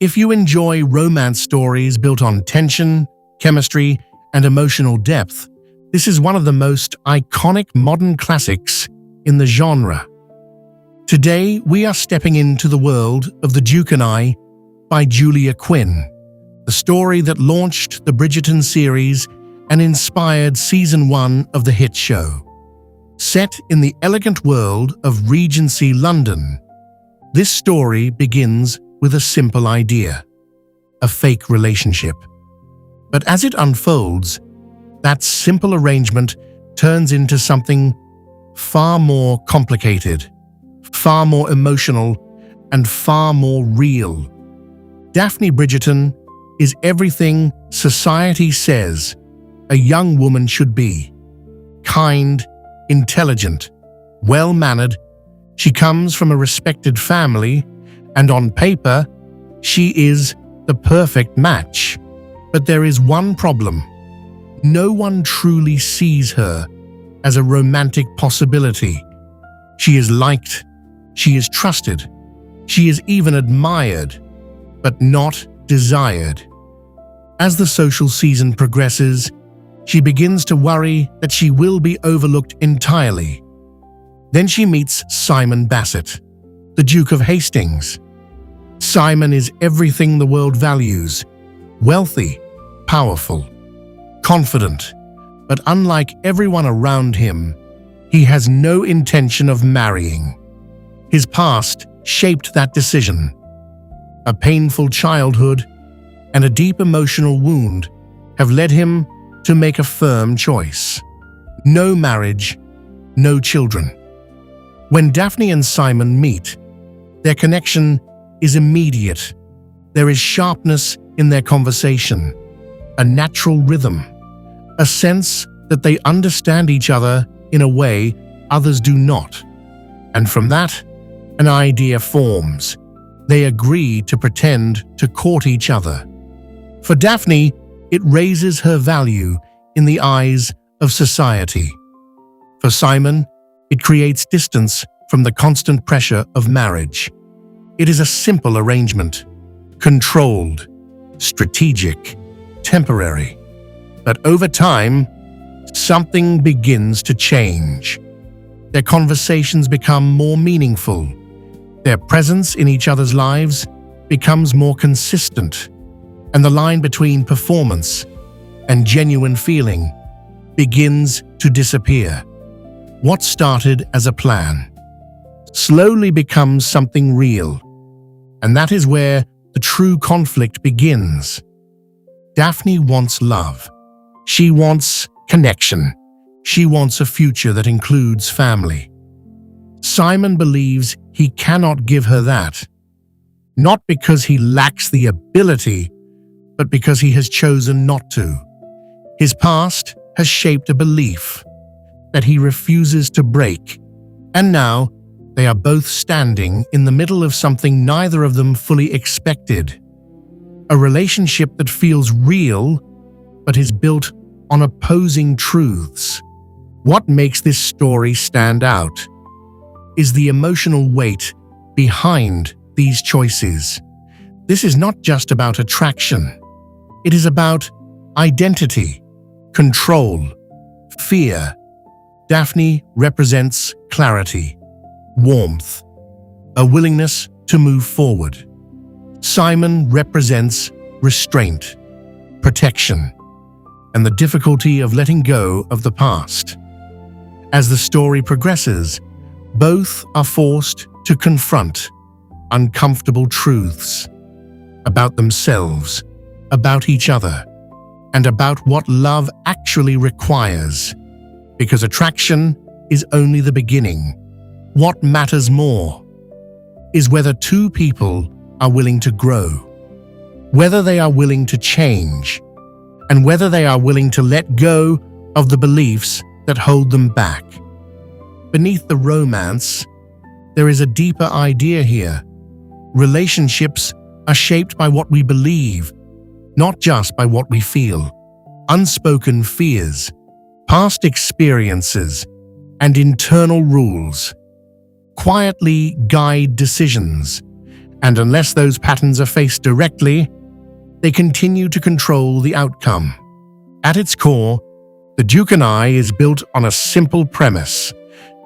If you enjoy romance stories built on tension, chemistry, and emotional depth, this is one of the most iconic modern classics in the genre. Today, we are stepping into the world of The Duke and I by Julia Quinn, the story that launched the Bridgerton series and inspired Season 1 of the hit show. Set in the elegant world of Regency London, this story begins with a simple idea: a fake relationship. But as it unfolds, that simple arrangement turns into something far more complicated, far more emotional, and far more real. Daphne Bridgerton is everything society says a young woman should be: kind, intelligent, well-mannered. She comes from a respected family, and on paper, she is the perfect match. But there is one problem. No one truly sees her as a romantic possibility. She is liked, she is trusted, she is even admired, but not desired. As the social season progresses, she begins to worry that she will be overlooked entirely. Then she meets Simon Basset, the Duke of Hastings. Simon is everything the world values: wealthy, powerful, confident, but unlike everyone around him, he has no intention of marrying. His past shaped that decision. A painful childhood and a deep emotional wound have led him to make a firm choice: no marriage, no children. When Daphne and Simon meet, their connection is immediate. There is sharpness in their conversation, a natural rhythm, a sense that they understand each other in a way others do not. And from that, an idea forms. They agree to pretend to court each other. For Daphne, it raises her value in the eyes of society. For Simon, it creates distance from the constant pressure of marriage. It is a simple arrangement, controlled, strategic, temporary. But over time, something begins to change. Their conversations become more meaningful. Their presence in each other's lives becomes more consistent, and the line between performance and genuine feeling begins to disappear. What started as a plan slowly becomes something real, and that is where the true conflict begins. Daphne wants love. She wants connection. She wants a future that includes family. Simon believes he cannot give her that, not because he lacks the ability, but because he has chosen not to. His past has shaped a belief that he refuses to break, and now they are both standing in the middle of something neither of them fully expected. A relationship that feels real, but is built on opposing truths. What makes this story stand out is the emotional weight behind these choices. This is not just about attraction. It is about identity, control, fear. Daphne represents clarity, warmth, a willingness to move forward. Simon represents restraint, protection, and the difficulty of letting go of the past. As the story progresses, both are forced to confront uncomfortable truths about themselves, about each other, and about what love actually requires. Because attraction is only the beginning. What matters more is whether two people are willing to grow, whether they are willing to change, and whether they are willing to let go of the beliefs that hold them back. Beneath the romance, there is a deeper idea here. Relationships are shaped by what we believe, not just by what we feel. Unspoken fears, past experiences, and internal rules quietly guide decisions, And unless those patterns are faced directly, they continue to control the outcome. At its core, The Duke and I is built on a simple premise.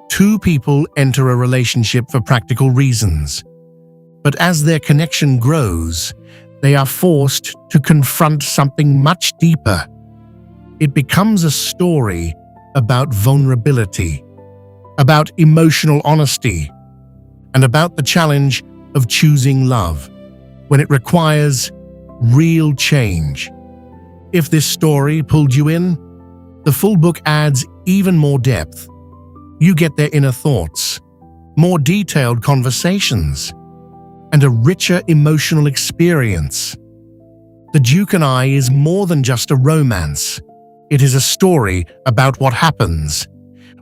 Two people enter a relationship for practical reasons. But as their connection grows, they are forced to confront something much deeper. It becomes a story about vulnerability, about emotional honesty, and about the challenge of choosing love when it requires real change. If this story pulled you in, the full book adds even more depth. You get their inner thoughts, more detailed conversations, and a richer emotional experience. The Duke and I is more than just a romance. It is a story about what happens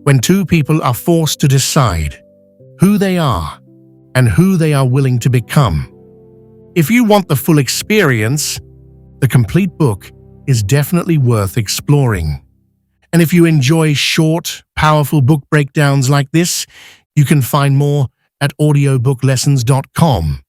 when two people are forced to decide who they are and who they are willing to become. If you want the full experience, the complete book is definitely worth exploring. And if you enjoy short, powerful book breakdowns like this, you can find more at audiobooklessons.com.